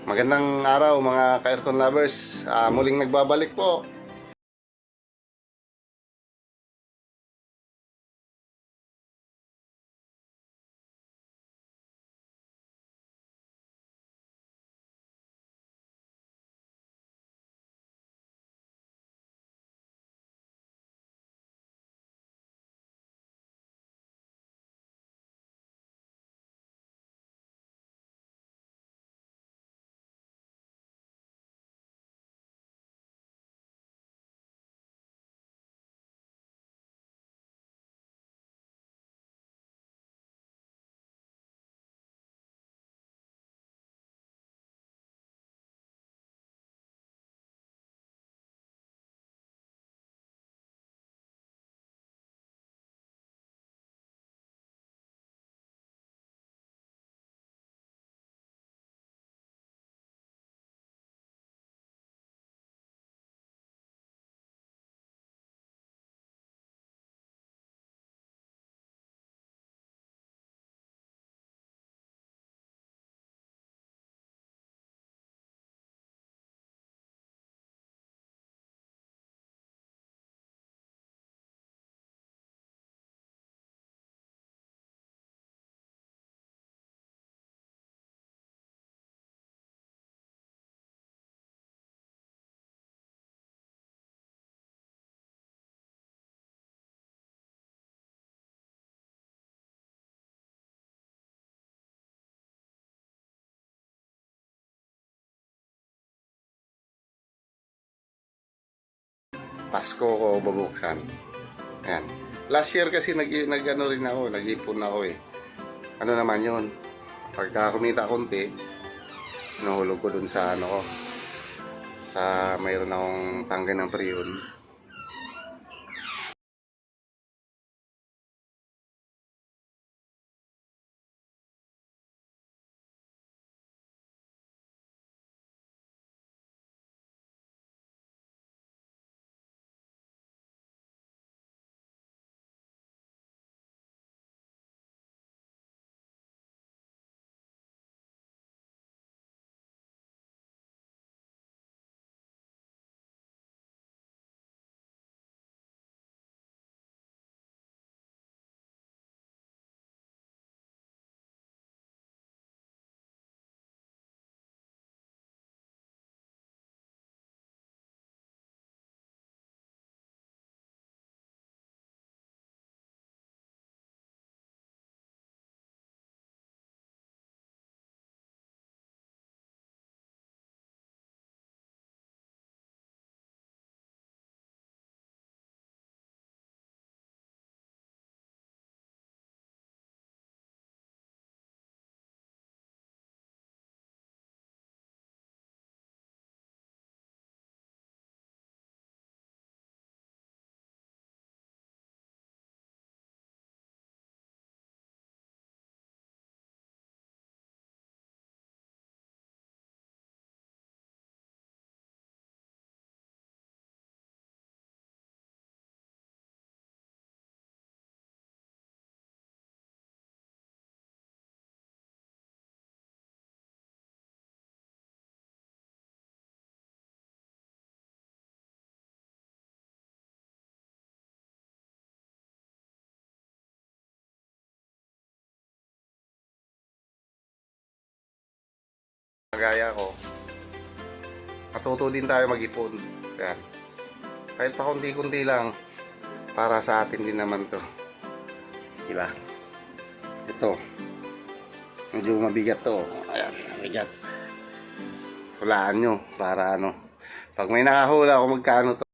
Magandang araw mga ka-aircon lovers. Muling nagbabalik po. Pasko ko bubuksan. Ayan. Last year kasi nag-ano rin ako, nag-ipon ako eh. Ano naman yun? Pagka kumita konti, nahulog ko dun sa ano ko. Sa mayroon akong tangke ng priyon. Kagaya ko, matuto din tayo mag-ipon. Ayan. Kahit pa kunti-kunti lang, para sa atin din naman to. Diba? Ito. Medyo mabigat to. Ayan, mabigat. Hulaan nyo para ano. Pag may nakahula kung magkano to.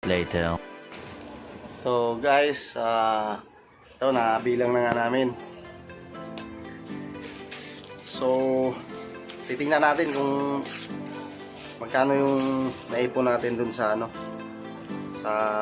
later. So guys, ito nabilang na nga namin. So titingnan natin kung magkano yung naipon natin dun sa ano, sa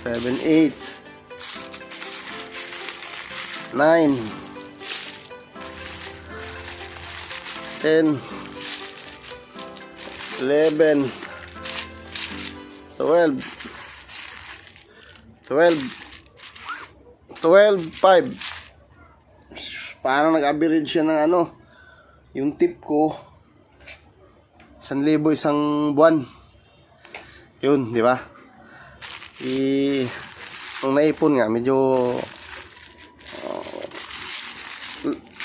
seven, 8, 9, 10, 11, 12, 5. Paano nag-average siya ng ano? Yung tip ko 1,000 isang buwan. Yun, di ba? Nung naipon nga medyo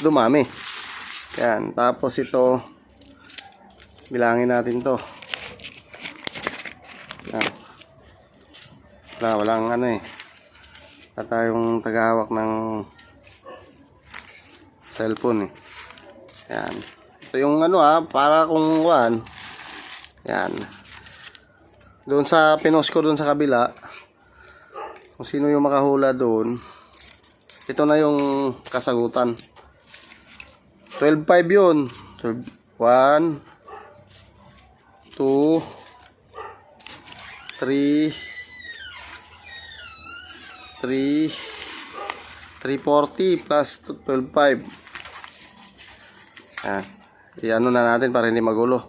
dumami. Yan, tapos ito bilangin natin to. Yan. Walang ano eh. Wala tayong tagahawak ng cellphone eh. Yan. Ito yung ano para kung kuan. Yan. Doon sa pinost ko doon sa kabila. Kung sino yung makahula doon. Ito na yung kasagutan. 12.5 yun. 1, 2, 3, 340 plus 12.5. Iano na natin para hindi magulo.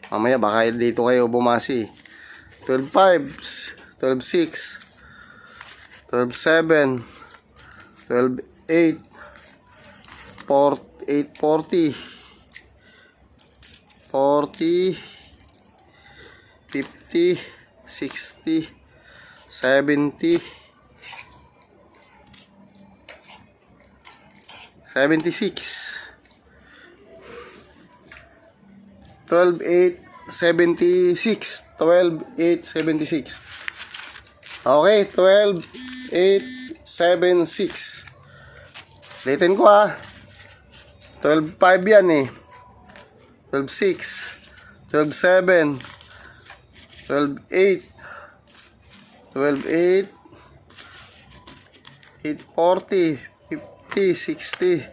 Mamaya baka dito kayo bumasi. 12.5, 12.6, 12.7, 12.8, 840, 40, 50, 60, 70, 76, 12.8, 76, 12.876. Okay, 12.876. Ulitin ko 12.5 yan eh. 12.6, 12.7, 12.8, 12.8, 840, 50, 60,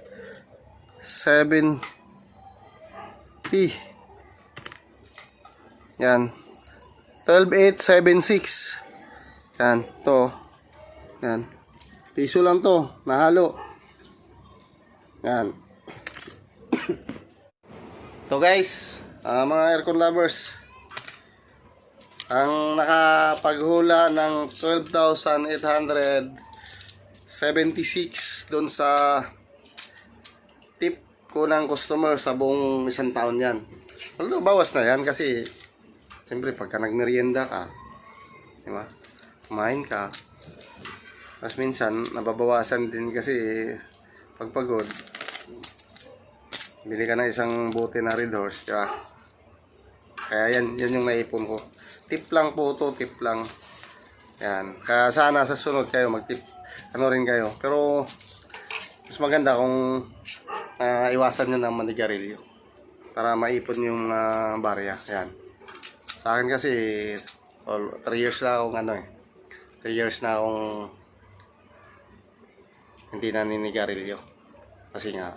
70. Yan. 12.876. Yan. To. Yan. Piso lang to. Nahalo. Yan. So guys. Mga aircon lovers. Ang nakapaghula ng 12,876 doon sa tip ko ng customer sa buong isang taon yan. Although bawas na yan kasi siyempre pagka nagmerienda ka, diba? Kumain ka, Tapos minsan, nababawasan din kasi pag pagod. Bili ka na isang bote na Red Horse, di ba? Kaya yan yung naipon ko. Tip lang po to, tip lang. Yan. Kaya sana sa sunod kayo mag-tip. Ano rin kayo. Pero, mas maganda kung iwasan nyo ng manigarilyo. Para maipon yung barya. Yan. Sa akin kasi, 3 years na akong 3 years na akong hindi na ninigarilyo. Kasi nga,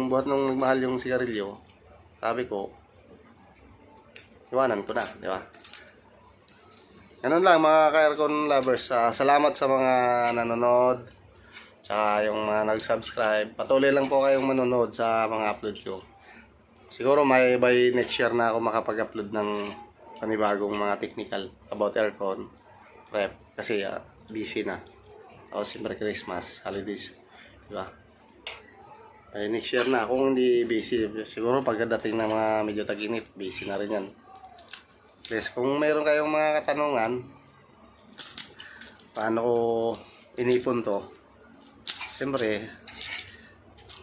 buhat nung nagmahal yung sigarilyo, sabi ko, iwanan ko na, di ba? Ganun lang mga ka-aircon lovers. Salamat sa mga nanonood, tsaka yung mga nag-subscribe. Patuloy lang po kayong manonood sa mga upload ko. Siguro by next year na ako makapag-upload ng panibagong mga technical about aircon rep. Kasi busy na. Tapos siyempre Christmas, holidays, di ba? Next year na, kung hindi busy, siguro pagdating ng mga medyo tag-init, busy na rin yan. Yes, kung mayroon kayong mga katanungan, paano ko inipon to, siyempre,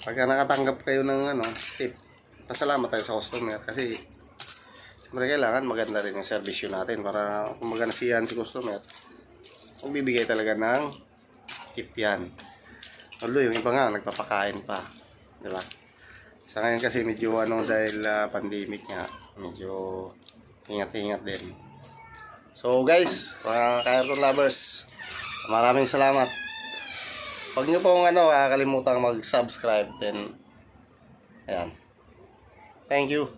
pagka nakatanggap kayo ng tip, pasalamat tayo sa customer kasi siyempre kailangan maganda rin yung servisyo natin para kung maganasihan si customer, magbibigay talaga ng tip yan. Although yung iba nga nagpapakain pa, di ba? Sa ngayon kasi medyo dahil pandemic nga, medyo ingat-ingat din. So guys, mga ka-aircon lovers, maraming salamat. Huwag nyo pong kakalimutang mag-subscribe, then ayan. Thank you.